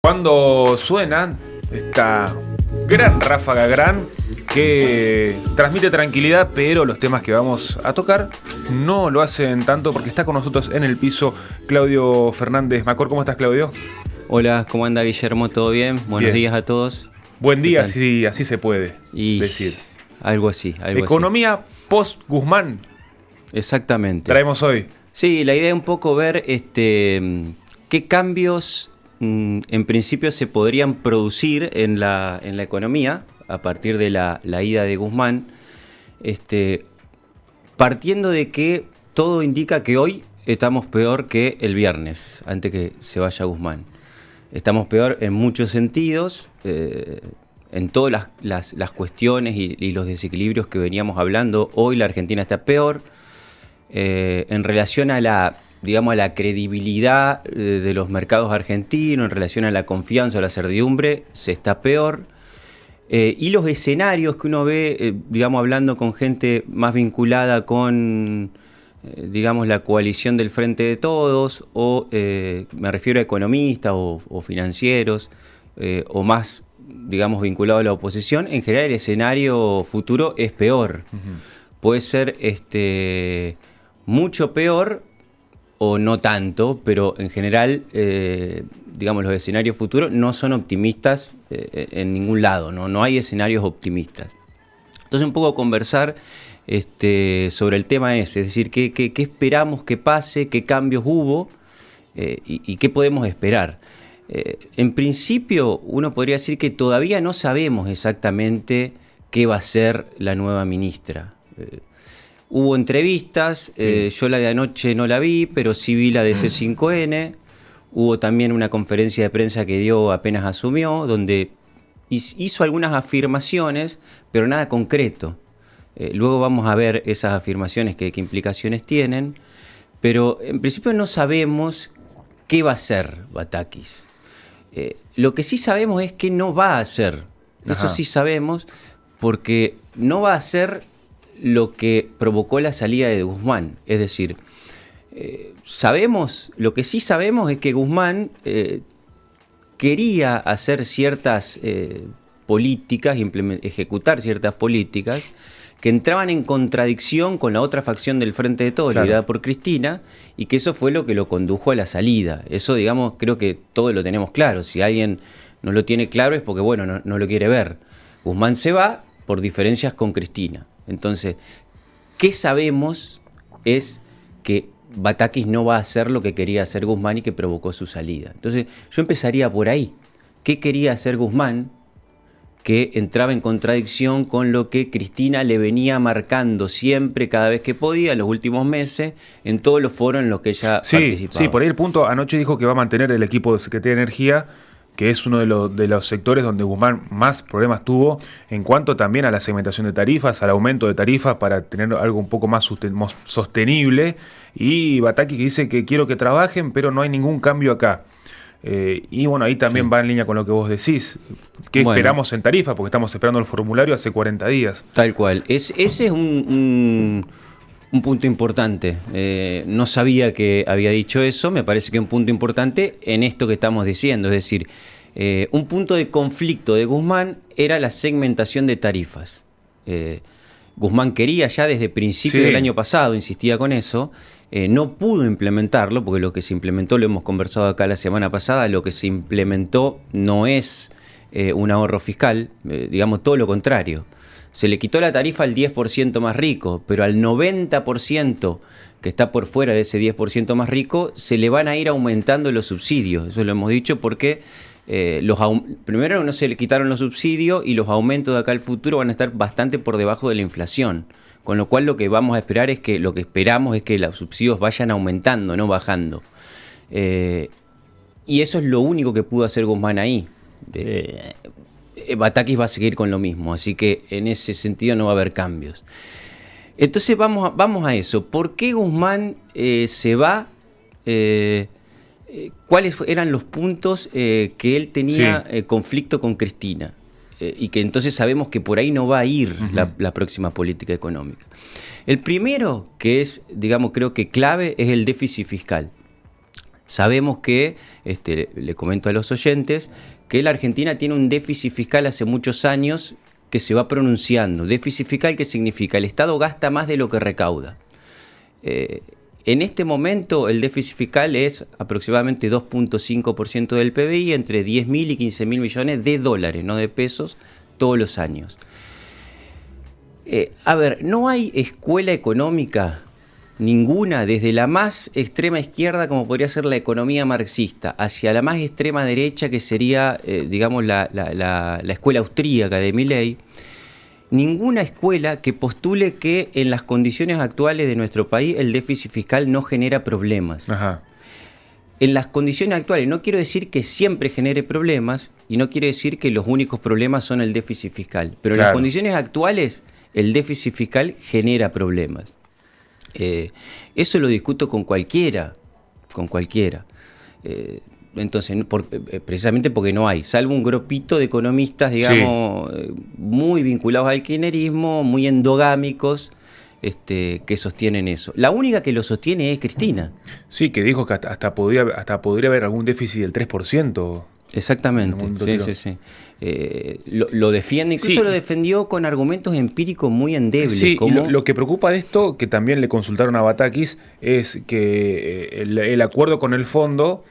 Cuando suena esta gran ráfaga que transmite tranquilidad, pero los temas que vamos a tocar no lo hacen tanto porque está con nosotros en el piso Claudio Fernández Macor. ¿Cómo estás, Claudio? Hola, ¿cómo anda, Guillermo? ¿Todo bien? Buenos días a todos. Buen día, así se puede decir. Algo así. Economía post-Guzmán. Exactamente. Traemos hoy. Sí, la idea es un poco ver qué cambios en principio se podrían producir en la economía a partir de la ida de Guzmán, partiendo de que todo indica que hoy estamos peor que el viernes, antes que se vaya Guzmán. Estamos peor en muchos sentidos, en todas las cuestiones y los desequilibrios que veníamos hablando. Hoy la Argentina está peor en relación a la credibilidad de los mercados argentinos, en relación a la confianza, a la certidumbre, se está peor. Y los escenarios que uno ve, hablando con gente más vinculada con, la coalición del Frente de Todos, o me refiero a economistas o financieros, o más, vinculado a la oposición, en general el escenario futuro es peor. Puede ser mucho peor, o no tanto, pero en general, los escenarios futuros no son optimistas en ningún lado, no hay escenarios optimistas. Entonces un poco conversar sobre el tema ese, es decir, qué esperamos que pase, qué cambios hubo y qué podemos esperar. En principio uno podría decir que todavía no sabemos exactamente qué va a ser la nueva ministra. Hubo entrevistas, sí. Yo la de anoche no la vi, pero sí vi la de C5N. Hubo también una conferencia de prensa que dio apenas asumió, donde hizo algunas afirmaciones, pero nada concreto. Luego vamos a ver esas afirmaciones, qué implicaciones tienen, pero en principio no sabemos qué va a hacer Batakis. Lo que sí sabemos es que no va a hacer. Eso sí sabemos, porque no va a hacer lo que provocó la salida de Guzmán. Es decir, lo que sí sabemos es que Guzmán quería hacer ciertas políticas, ejecutar ciertas políticas que entraban en contradicción con la otra facción del Frente de Todos, liderada por Cristina, y que eso fue lo que lo condujo a la salida. Eso, creo que todos lo tenemos claro. Si alguien no lo tiene claro es porque, no lo quiere ver. Guzmán se va por diferencias con Cristina. Entonces, ¿qué sabemos? Es que Batakis no va a hacer lo que quería hacer Guzmán y que provocó su salida. Entonces, yo empezaría por ahí. ¿Qué quería hacer Guzmán que entraba en contradicción con lo que Cristina le venía marcando siempre, cada vez que podía, en los últimos meses, en todos los foros en los que ella participaba? Sí, por ahí el punto. Anoche dijo que va a mantener el equipo de Secretaría de Energía, que es uno de los sectores donde Guzmán más problemas tuvo en cuanto también a la segmentación de tarifas, al aumento de tarifas para tener algo un poco más sostenible. Y Batakis dice que quiero que trabajen, pero no hay ningún cambio acá. Ahí también va en línea con lo que vos decís. ¿Qué esperamos en tarifas? Porque estamos esperando el formulario hace 40 días. Tal cual. Ese es un punto importante. No sabía que había dicho eso. Me parece que es un punto importante en esto que estamos diciendo. Es decir, un punto de conflicto de Guzmán era la segmentación de tarifas. Guzmán quería ya desde principios del año pasado, insistía con eso. No pudo implementarlo, porque lo que se implementó, lo hemos conversado acá la semana pasada, lo que se implementó no es un ahorro fiscal, todo lo contrario. Se le quitó la tarifa al 10% más rico, pero al 90% que está por fuera de ese 10% más rico, se le van a ir aumentando los subsidios. Eso lo hemos dicho porque primero no se le quitaron los subsidios y los aumentos de acá al futuro van a estar bastante por debajo de la inflación. Con lo cual lo que esperamos es que los subsidios vayan aumentando, no bajando. Y eso es lo único que pudo hacer Guzmán ahí. Batakis va a seguir con lo mismo, así que en ese sentido no va a haber cambios. Entonces vamos a eso. ¿Por qué Guzmán se va? ¿Cuáles eran los puntos que él tenía conflicto con Cristina? Y que entonces sabemos que por ahí no va a ir la próxima política económica. El primero, que es, creo que clave, es el déficit fiscal. Sabemos que, le comento a los oyentes, que la Argentina tiene un déficit fiscal hace muchos años que se va pronunciando. Déficit fiscal, ¿qué significa? El Estado gasta más de lo que recauda. En este momento el déficit fiscal es aproximadamente 2.5% del PBI, entre 10.000 y 15.000 millones de dólares, no de pesos, todos los años. No hay escuela económica, ninguna, desde la más extrema izquierda, como podría ser la economía marxista, hacia la más extrema derecha, que sería, la escuela austríaca de Milei. Ninguna escuela que postule que en las condiciones actuales de nuestro país el déficit fiscal no genera problemas. Ajá. En las condiciones actuales, no quiero decir que siempre genere problemas y no quiero decir que los únicos problemas son el déficit fiscal, pero en las condiciones actuales el déficit fiscal genera problemas. Eso lo discuto con cualquiera. Entonces, precisamente porque no hay, salvo un grupito de economistas, digamos, muy vinculados al kirchnerismo, muy endogámicos, que sostienen eso. La única que lo sostiene es Cristina. Sí, que dijo que hasta podría haber algún déficit del 3%. Exactamente, sí. Lo defiende, incluso lo defendió con argumentos empíricos muy endebles. Sí, y lo que preocupa de esto, que también le consultaron a Batakis, es que el acuerdo con el fondo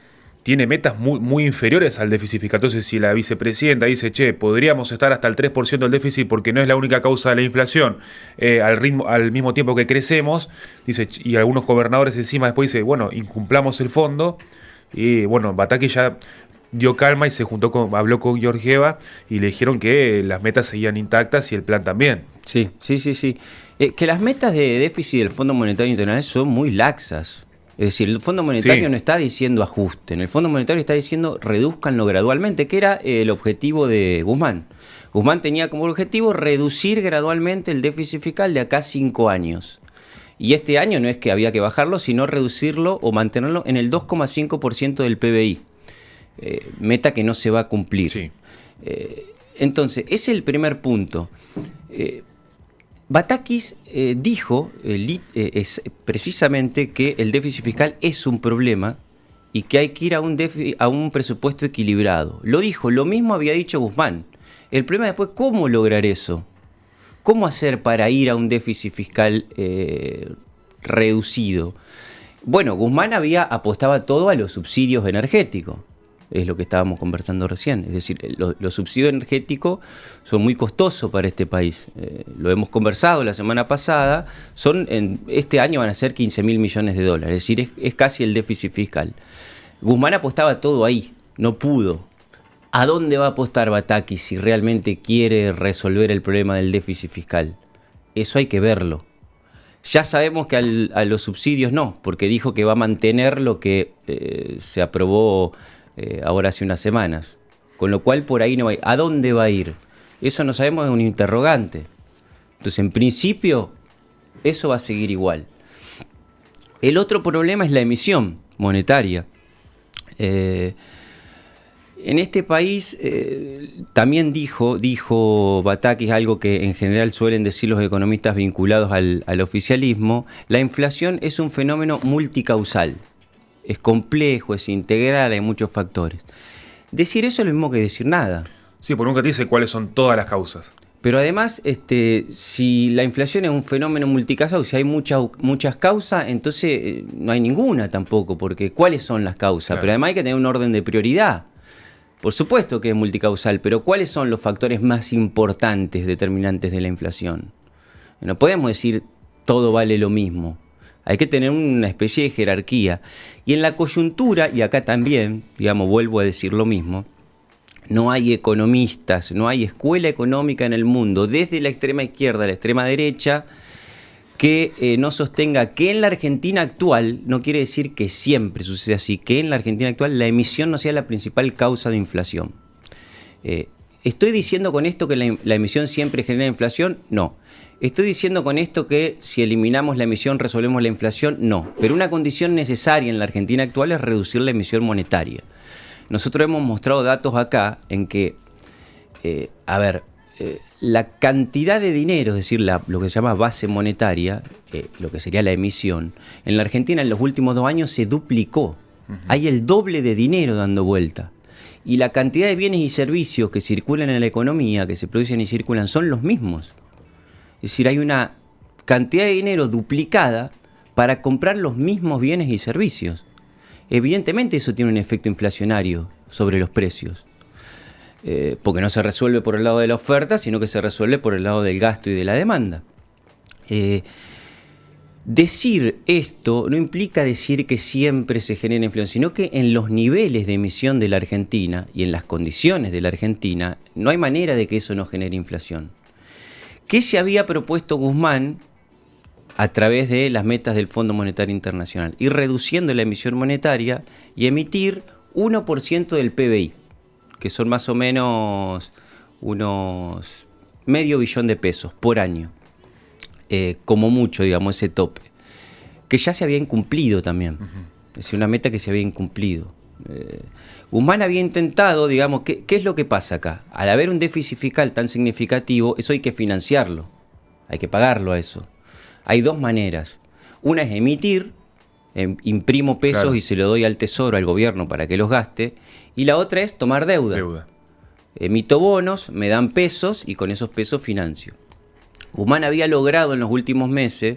tiene metas muy inferiores al déficit fiscal. Entonces, si la vicepresidenta dice, podríamos estar hasta el 3% del déficit porque no es la única causa de la inflación, al mismo tiempo que crecemos, dice, y algunos gobernadores encima después dicen, bueno, incumplamos el fondo, y bueno, Batakis ya dio calma y habló con Georgieva y le dijeron que las metas seguían intactas y el plan también. Sí. Que las metas de déficit del Fondo Monetario Internacional son muy laxas. Es decir, el Fondo Monetario no está diciendo ajusten, el Fondo Monetario está diciendo reduzcanlo gradualmente, que era el objetivo de Guzmán. Guzmán tenía como objetivo reducir gradualmente el déficit fiscal de acá a 5 años. Y este año no es que había que bajarlo, sino reducirlo o mantenerlo en el 2,5% del PBI. Meta que no se va a cumplir. Sí. Entonces, ese es el primer punto. Batakis dijo precisamente que el déficit fiscal es un problema y que hay que ir a un presupuesto equilibrado. Lo dijo, lo mismo había dicho Guzmán. El problema después, ¿cómo lograr eso? ¿Cómo hacer para ir a un déficit fiscal reducido? Bueno, Guzmán apostaba todo a los subsidios energéticos. Es lo que estábamos conversando recién. Es decir, los subsidios energéticos son muy costosos para este país. Lo hemos conversado la semana pasada. Este año van a ser 15.000 millones de dólares. Es decir, es casi el déficit fiscal. Guzmán apostaba todo ahí. No pudo. ¿A dónde va a apostar Batakis si realmente quiere resolver el problema del déficit fiscal? Eso hay que verlo. Ya sabemos que a los subsidios no, porque dijo que va a mantener lo que se aprobó ahora hace unas semanas, con lo cual por ahí no va a ir. ¿A dónde va a ir? Eso no sabemos, es un interrogante. Entonces, en principio, eso va a seguir igual. El otro problema es la emisión monetaria. En este país también dijo Batakis algo que en general suelen decir los economistas vinculados al oficialismo: la inflación es un fenómeno multicausal. Es complejo, es integral, hay muchos factores. Decir eso es lo mismo que decir nada. Sí, porque nunca te dice cuáles son todas las causas. Pero además, si la inflación es un fenómeno multicausal, si hay muchas causas, entonces no hay ninguna tampoco, porque ¿cuáles son las causas? Claro. Pero además hay que tener un orden de prioridad. Por supuesto que es multicausal, pero ¿cuáles son los factores más importantes, determinantes de la inflación? No podemos decir todo vale lo mismo. Hay que tener una especie de jerarquía. Y en la coyuntura, y acá también, vuelvo a decir lo mismo, no hay economistas, no hay escuela económica en el mundo, desde la extrema izquierda a la extrema derecha, que no sostenga que en la Argentina actual, no quiere decir que siempre sucede así, que en la Argentina actual la emisión no sea la principal causa de inflación. ¿Estoy diciendo con esto que la emisión siempre genera inflación? No. ¿Estoy diciendo con esto que si eliminamos la emisión resolvemos la inflación? No. Pero una condición necesaria en la Argentina actual es reducir la emisión monetaria. Nosotros hemos mostrado datos acá en que, la cantidad de dinero, es decir, lo que se llama base monetaria, lo que sería la emisión, en la Argentina en los últimos 2 años se duplicó. Hay el doble de dinero dando vuelta. Y la cantidad de bienes y servicios que circulan en la economía, que se producen y circulan, son los mismos. Es decir, hay una cantidad de dinero duplicada para comprar los mismos bienes y servicios. Evidentemente eso tiene un efecto inflacionario sobre los precios. Porque no se resuelve por el lado de la oferta, sino que se resuelve por el lado del gasto y de la demanda. Decir esto no implica decir que siempre se genera inflación, sino que en los niveles de emisión de la Argentina y en las condiciones de la Argentina no hay manera de que eso no genere inflación. ¿Qué se había propuesto Guzmán a través de las metas del Fondo Monetario Internacional? Ir reduciendo la emisión monetaria y emitir 1% del PBI, que son más o menos unos $500 millones por año. Como mucho, digamos, ese tope, que ya se había incumplido también. Es decir, una meta que se había incumplido. Guzmán había intentado, digamos, ¿qué es lo que pasa acá? Al haber un déficit fiscal tan significativo, eso hay que financiarlo, hay que pagarlo a eso. Hay dos maneras. Una es emitir, imprimo pesos, claro, y se lo doy al Tesoro, al gobierno, para que los gaste, y la otra es tomar deuda. Emito bonos, me dan pesos y con esos pesos financio. Guzmán había logrado en los últimos meses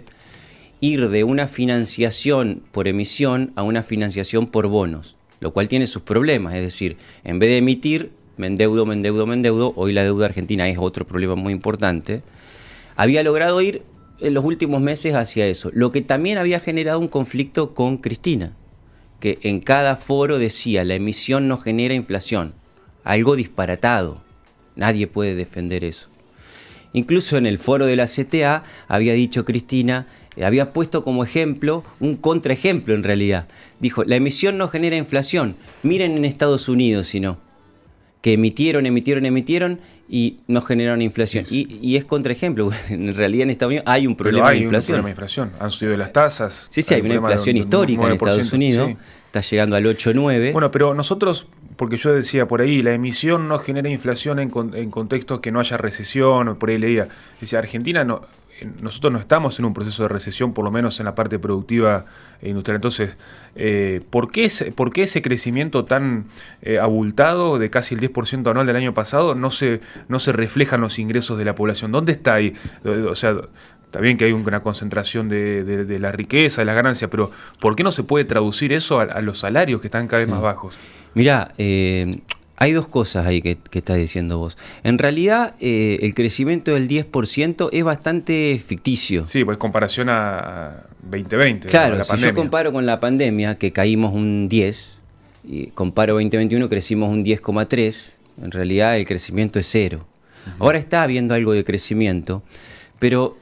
ir de una financiación por emisión a una financiación por bonos, lo cual tiene sus problemas. Es decir, en vez de emitir, me endeudo, hoy la deuda argentina es otro problema muy importante. Había logrado ir en los últimos meses hacia eso, lo que también había generado un conflicto con Cristina, que en cada foro decía, la emisión no genera inflación, algo disparatado, nadie puede defender eso. Incluso en el foro de la CTA había dicho Cristina, había puesto como ejemplo, un contraejemplo en realidad. Dijo, la emisión no genera inflación. Miren en Estados Unidos, si no. Que emitieron y no generaron inflación. Y es contraejemplo. En realidad en Estados Unidos hay un problema de inflación. Un problema de inflación. Han subido las tasas. Sí, hay una inflación histórica en Estados Unidos. Sí. Está llegando al 8-9. Bueno, pero nosotros, porque yo decía por ahí, la emisión no genera inflación en contextos que no haya recesión, por ahí leía. Decía, Argentina no, nosotros no estamos en un proceso de recesión, por lo menos en la parte productiva e industrial. Entonces, ¿por qué ese crecimiento tan abultado de casi el 10% anual del año pasado no se refleja en los ingresos de la población? ¿Dónde está ahí? O sea, está bien que hay una concentración de la riqueza, de las ganancias, pero ¿por qué no se puede traducir eso a los salarios que están cada vez más bajos? Mirá, hay dos cosas ahí que estás diciendo vos. En realidad, el crecimiento del 10% es bastante ficticio. Sí, pues comparación a 2020. Claro, la pandemia. Yo comparo con la pandemia, que caímos un 10, y comparo 2021, crecimos un 10,3, en realidad el crecimiento es 0. Ahora está habiendo algo de crecimiento, pero,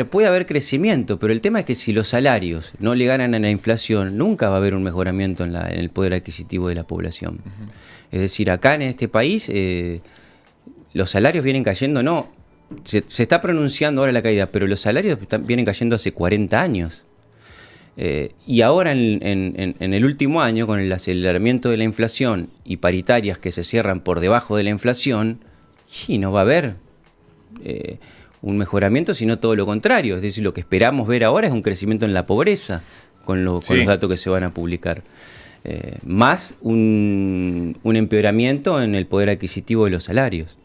puede haber crecimiento, pero el tema es que si los salarios no le ganan a la inflación, nunca va a haber un mejoramiento en el poder adquisitivo de la población. Es decir, acá en este país los salarios vienen cayendo, se está pronunciando ahora la caída, pero los salarios vienen cayendo hace 40 años. Y ahora en el último año, con el aceleramiento de la inflación y paritarias que se cierran por debajo de la inflación, y no va a haber un mejoramiento, sino todo lo contrario. Es decir, lo que esperamos ver ahora es un crecimiento en la pobreza con los datos que se van a publicar. Más un empeoramiento en el poder adquisitivo de los salarios.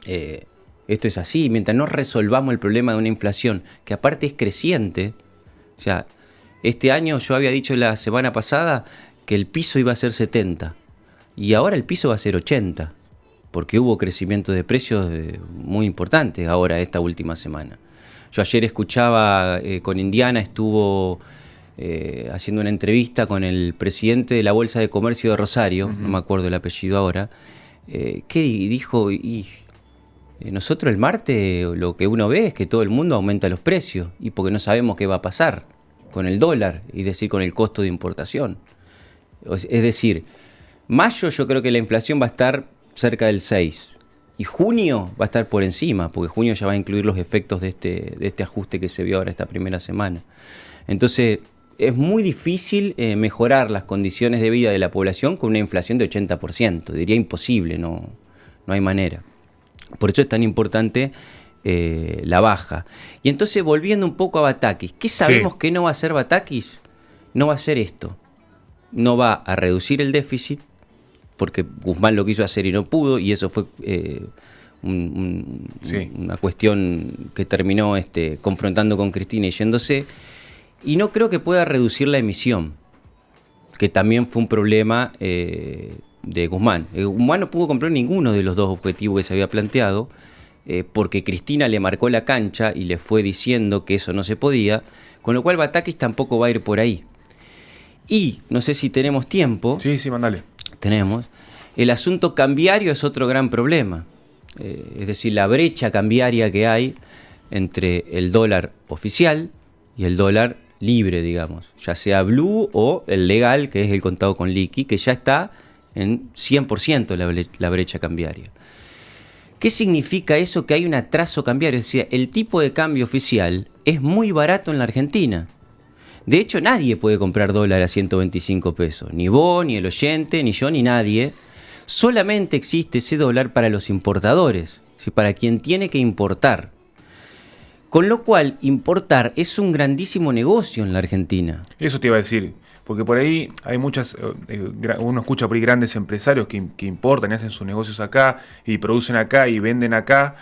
Esto es así, mientras no resolvamos el problema de una inflación que aparte es creciente. O sea, este año yo había dicho la semana pasada que el piso iba a ser 70 y ahora el piso va a ser 80 porque hubo crecimiento de precios muy importante ahora esta última semana. Yo ayer escuchaba con Indiana, estuvo haciendo una entrevista con el presidente de la Bolsa de Comercio de Rosario, no me acuerdo el apellido ahora, que dijo, nosotros el martes lo que uno ve es que todo el mundo aumenta los precios, y porque no sabemos qué va a pasar con el dólar, y decir con el costo de importación. Es decir, mayo yo creo que la inflación va a estar cerca del 6%. Y junio va a estar por encima, porque junio ya va a incluir los efectos de este ajuste que se vio ahora esta primera semana. Entonces, es muy difícil mejorar las condiciones de vida de la población con una inflación de 80%. Diría imposible, no hay manera. Por eso es tan importante la baja. Y entonces, volviendo un poco a Batakis, ¿qué sabemos que no va a ser Batakis? No va a ser esto. no va a reducir el déficit, porque Guzmán lo quiso hacer y no pudo, y eso fue una cuestión que terminó confrontando con Cristina y yéndose, y no creo que pueda reducir la emisión, que también fue un problema de Guzmán. Guzmán no pudo comprar ninguno de los dos objetivos que se había planteado, porque Cristina le marcó la cancha y le fue diciendo que eso no se podía, con lo cual Batakis tampoco va a ir por ahí. Y, no sé si tenemos tiempo. Sí, mandale. Tenemos. El asunto cambiario es otro gran problema. Es decir, la brecha cambiaria que hay entre el dólar oficial y el dólar libre, digamos. Ya sea blue o el legal, que es el contado con liqui, que ya está en 100% la brecha cambiaria. ¿Qué significa eso? Que hay un atraso cambiario. Es decir, el tipo de cambio oficial es muy barato en la Argentina. De hecho, nadie puede comprar dólar a 125 pesos. Ni vos, ni el oyente, ni yo, ni nadie. Solamente existe ese dólar para los importadores, ¿sí? Para quien tiene que importar. Con lo cual, importar es un grandísimo negocio en la Argentina. Eso te iba a decir, porque por ahí hay muchas, uno escucha por ahí grandes empresarios que importan y hacen sus negocios acá y producen acá y venden acá,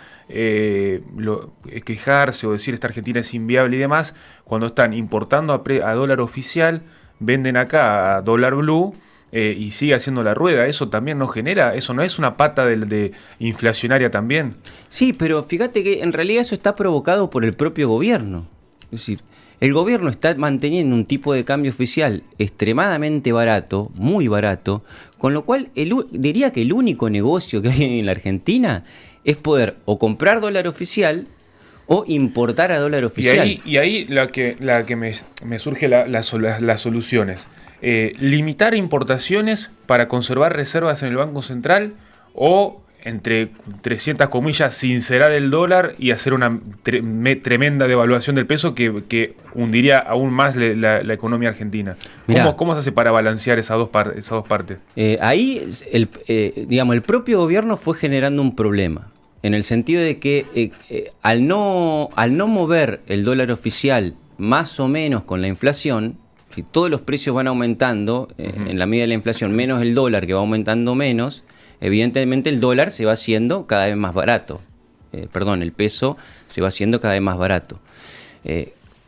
quejarse o decir esta Argentina es inviable y demás, cuando están importando a dólar oficial, venden acá a dólar blue. Y sigue haciendo la rueda, eso también no genera, eso no es una pata de inflacionaria también. Sí, pero fíjate que en realidad eso está provocado por el propio gobierno. Es decir, el gobierno está manteniendo un tipo de cambio oficial extremadamente barato, muy barato, con lo cual diría que el único negocio que hay en la Argentina es poder o comprar dólar oficial o importar a dólar oficial. Y ahí la que me surge las soluciones. Limitar importaciones para conservar reservas en el Banco Central o, entre 300 comillas, sincerar el dólar y hacer una tremenda devaluación del peso que hundiría aún más la economía argentina. ¿Cómo se hace para balancear esas dos partes? Ahí el propio gobierno fue generando un problema, en el sentido de que al no mover el dólar oficial más o menos con la inflación, si todos los precios van aumentando en la medida de la inflación, menos el dólar que va aumentando menos, evidentemente el dólar se va haciendo cada vez más barato. El peso se va haciendo cada vez más barato.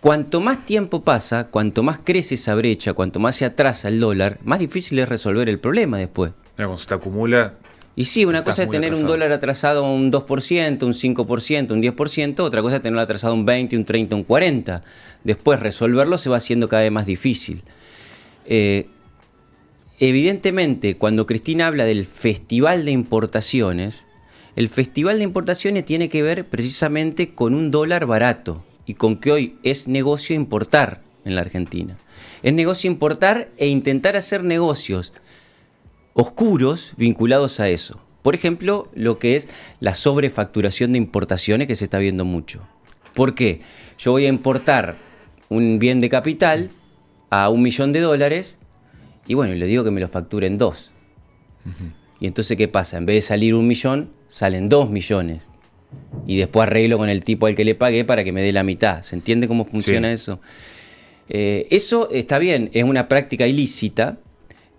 Cuanto más tiempo pasa, cuanto más crece esa brecha, cuanto más se atrasa el dólar, más difícil es resolver el problema después. Cuando se te acumula... Y sí, una cosa es tener un dólar atrasado un 2%, un 5%, un 10%, otra cosa es tenerlo atrasado un 20%, un 30%, un 40%. Después resolverlo se va haciendo cada vez más difícil. Evidentemente, cuando Cristina habla del festival de importaciones, el festival de importaciones tiene que ver precisamente con un dólar barato y con que hoy es negocio importar en la Argentina. Es negocio importar e intentar hacer negocios oscuros vinculados a eso. Por ejemplo, lo que es la sobrefacturación de importaciones que se está viendo mucho. ¿Por qué? Yo voy a importar un bien de capital a $1.000.000 y bueno, le digo que me lo facturen 2. Y entonces, ¿qué pasa? En vez de salir 1 millón, salen 2 millones. Y después arreglo con el tipo al que le pagué para que me dé la mitad. ¿Se entiende cómo funciona eso? Eso está bien, es una práctica ilícita,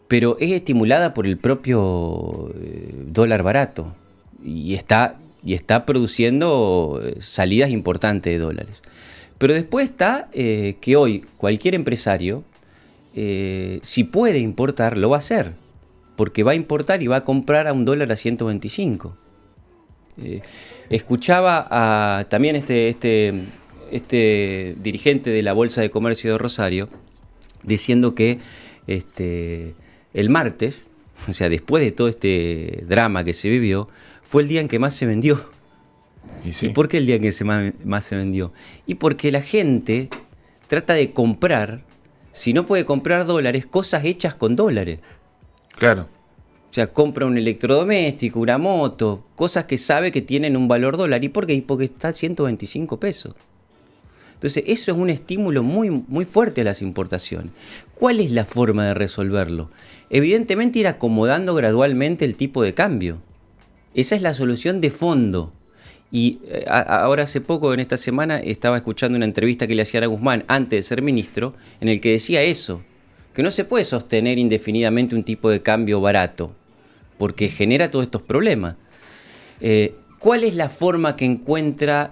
pero es estimulada por el propio dólar barato y está produciendo salidas importantes de dólares. Pero después está que hoy cualquier empresario, si puede importar, lo va a hacer, porque va a importar y va a comprar a $1 a 125. Escuchaba también este dirigente de la Bolsa de Comercio de Rosario diciendo que el martes, o sea, después de todo este drama que se vivió, fue el día en que más se vendió. ¿Y sí? ¿Y por qué el día en que más se vendió? Y porque la gente trata de comprar, si no puede comprar dólares, cosas hechas con dólares. Claro. O sea, compra un electrodoméstico, una moto, cosas que sabe que tienen un valor dólar. ¿Y por qué? Porque está a 125 pesos. Entonces, eso es un estímulo muy, muy fuerte a las importaciones. ¿Cuál es la forma de resolverlo? Evidentemente, ir acomodando gradualmente el tipo de cambio. Esa es la solución de fondo. Y ahora hace poco, en esta semana, estaba escuchando una entrevista que le hacían a Guzmán antes de ser ministro, en el que decía eso, que no se puede sostener indefinidamente un tipo de cambio barato, porque genera todos estos problemas. ¿Cuál es la forma que encuentra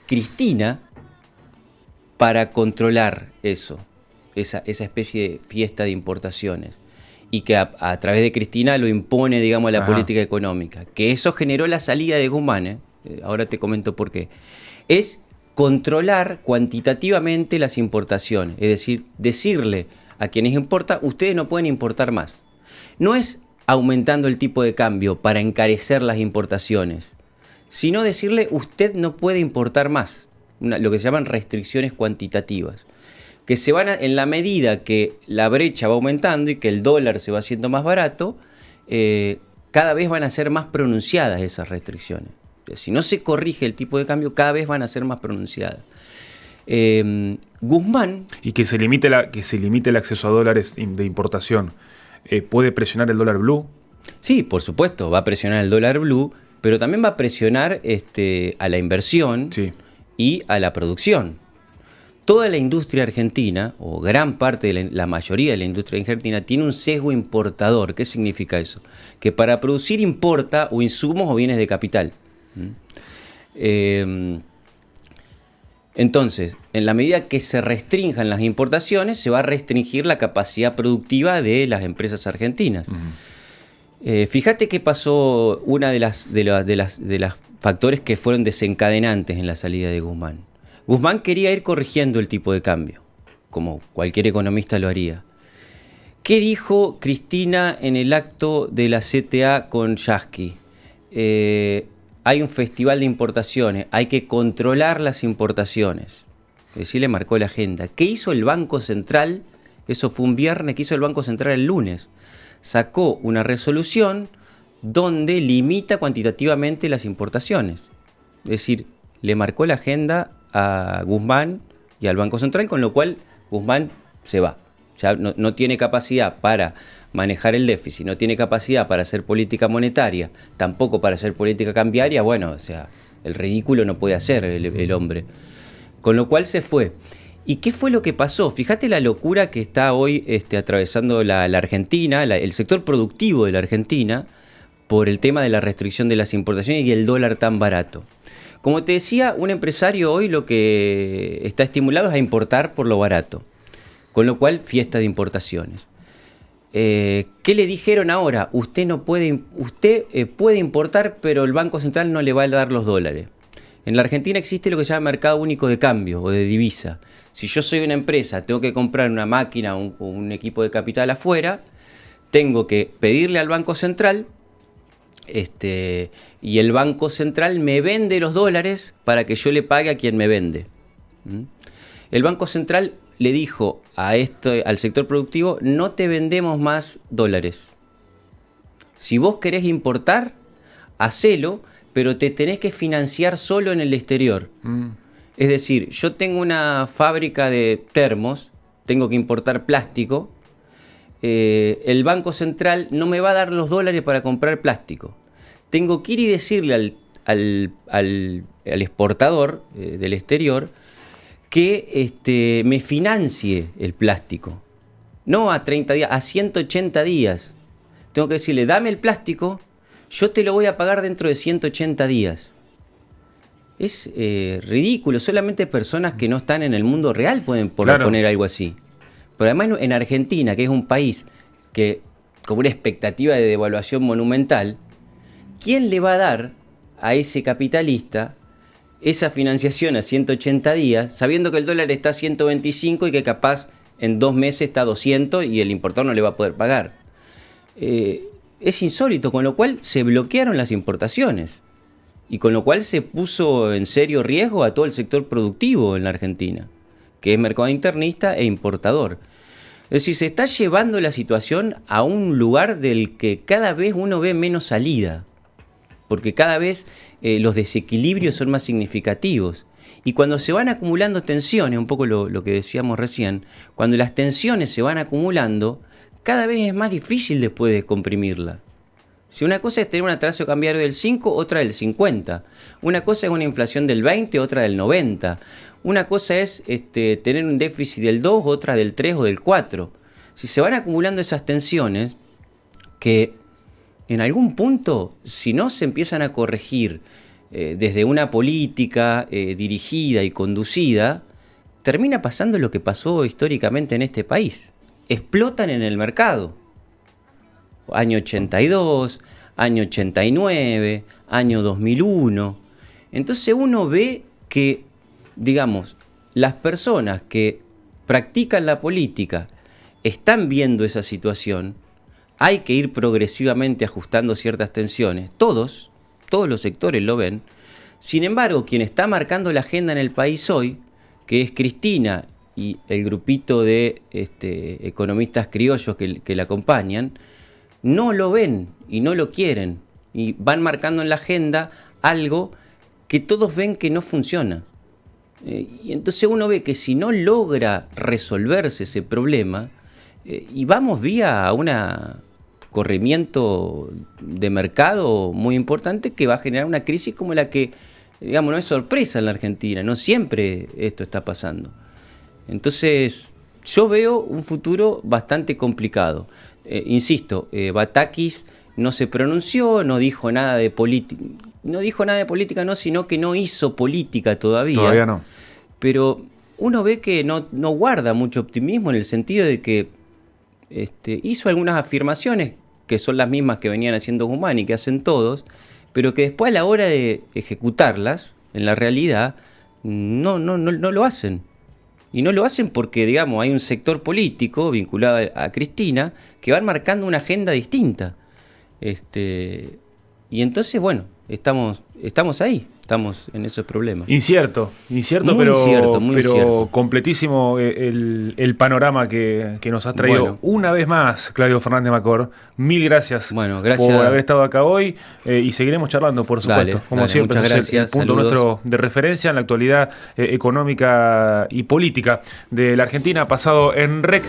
Cristina para controlar eso, esa especie de fiesta de importaciones? Y que a través de Cristina lo impone, digamos, a la política económica. Que eso generó la salida de Guzmán, ahora te comento por qué. Es controlar cuantitativamente las importaciones, es decir, decirle a quienes importan, ustedes no pueden importar más. No es aumentando el tipo de cambio para encarecer las importaciones, sino decirle, usted no puede importar más, lo que se llaman restricciones cuantitativas, que se van en la medida que la brecha va aumentando y que el dólar se va haciendo más barato, cada vez van a ser más pronunciadas esas restricciones. Si no se corrige el tipo de cambio, cada vez van a ser más pronunciadas. Guzmán... Y que se limite el acceso a dólares de importación. ¿Puede presionar el dólar blue? Sí, por supuesto, va a presionar el dólar blue, pero también va a presionar a la inversión y a la producción. Toda la industria argentina, o gran parte de la mayoría de la industria argentina, tiene un sesgo importador. ¿Qué significa eso? Que para producir importa o insumos o bienes de capital. Entonces, en la medida que se restrinjan las importaciones, se va a restringir la capacidad productiva de las empresas argentinas. Fíjate qué pasó, una de las factores que fueron desencadenantes en la salida de Guzmán. Guzmán quería ir corrigiendo el tipo de cambio, como cualquier economista lo haría. ¿Qué dijo Cristina en el acto de la CTA con Yasky? Hay un festival de importaciones, hay que controlar las importaciones. Es decir, le marcó la agenda. ¿Qué hizo el Banco Central? Eso fue un viernes. ¿Qué hizo el Banco Central el lunes? Sacó una resolución donde limita cuantitativamente las importaciones. Es decir, le marcó la agenda a Guzmán y al Banco Central, con lo cual Guzmán se va. Ya no tiene capacidad para manejar el déficit, no tiene capacidad para hacer política monetaria, tampoco para hacer política cambiaria. Bueno, o sea, el ridículo no puede hacer el hombre. Con lo cual se fue. ¿Y qué fue lo que pasó? Fíjate la locura que está hoy atravesando la Argentina, el sector productivo de la Argentina, por el tema de la restricción de las importaciones y el dólar tan barato. Como te decía, un empresario hoy lo que está estimulado es a importar por lo barato, con lo cual fiesta de importaciones. ¿Qué le dijeron ahora? Usted puede importar, pero el Banco Central no le va a dar los dólares. En la Argentina existe lo que se llama mercado único de cambio o de divisa. Si yo soy una empresa, tengo que comprar una máquina o un equipo de capital afuera, tengo que pedirle al Banco Central, y el Banco Central me vende los dólares para que yo le pague a quien me vende. El Banco Central le dijo al sector productivo, no te vendemos más dólares. Si vos querés importar, hacelo, pero te tenés que financiar solo en el exterior. Es decir, yo tengo una fábrica de termos, tengo que importar plástico, el Banco Central no me va a dar los dólares para comprar plástico. Tengo que ir y decirle al exportador del exterior que me financie el plástico. No a 30 días, a 180 días. Tengo que decirle, dame el plástico, yo te lo voy a pagar dentro de 180 días. Es ridículo. Solamente personas que no están en el mundo real pueden poner algo así. Pero además en Argentina, que es un país que con una expectativa de devaluación monumental, ¿quién le va a dar a ese capitalista esa financiación a 180 días, sabiendo que el dólar está a 125 y que capaz en 2 meses está a 200 y el importador no le va a poder pagar? Es insólito, con lo cual se bloquearon las importaciones y con lo cual se puso en serio riesgo a todo el sector productivo en la Argentina, que es mercado internista e importador. Es decir, se está llevando la situación a un lugar del que cada vez uno ve menos salida, porque cada vez los desequilibrios son más significativos. Y cuando se van acumulando tensiones, un poco lo que decíamos recién, cuando las tensiones se van acumulando, cada vez es más difícil después de comprimirla. Si una cosa es tener un atraso cambiario del 5, otra del 50. Una cosa es una inflación del 20, otra del 90. Una cosa es tener un déficit del 2, otra del 3 o del 4. si se van acumulando esas tensiones, que en algún punto, si no se empiezan a corregir desde una política dirigida y conducida, termina pasando lo que pasó históricamente en este país. Explotan en el mercado. Año 82, año 89, año 2001. Entonces uno ve que, digamos, las personas que practican la política están viendo esa situación. Hay que ir progresivamente ajustando ciertas tensiones. Todos los sectores lo ven. Sin embargo, quien está marcando la agenda en el país hoy, que es Cristina y el grupito de economistas criollos que la acompañan, no lo ven y no lo quieren. Y van marcando en la agenda algo que todos ven que no funciona. Y entonces uno ve que si no logra resolverse ese problema, y vamos vía a un corrimiento de mercado muy importante que va a generar una crisis como la que, digamos, no es sorpresa en la Argentina, no siempre esto está pasando. Entonces, yo veo un futuro bastante complicado. Insisto, Batakis no se pronunció, no dijo nada de política, sino que no hizo política todavía. Todavía no. Pero uno ve que no guarda mucho optimismo en el sentido de que hizo algunas afirmaciones que son las mismas que venían haciendo Guzmán y que hacen todos, pero que después a la hora de ejecutarlas, en la realidad, no lo hacen. Y no lo hacen porque, digamos, hay un sector político vinculado a Cristina que van marcando una agenda distinta. Y entonces, bueno, estamos ahí, estamos en esos problemas. Incierto, Muy pero incierto. Completísimo el panorama que nos has traído. Bueno. Una vez más, Claudio Fernández Macor. Mil gracias, Gracias por haber estado acá hoy y seguiremos charlando, por supuesto. Como siempre, muchas gracias, el punto saludos. nuestro de referencia en la actualidad económica y política de la Argentina, pasado en REC.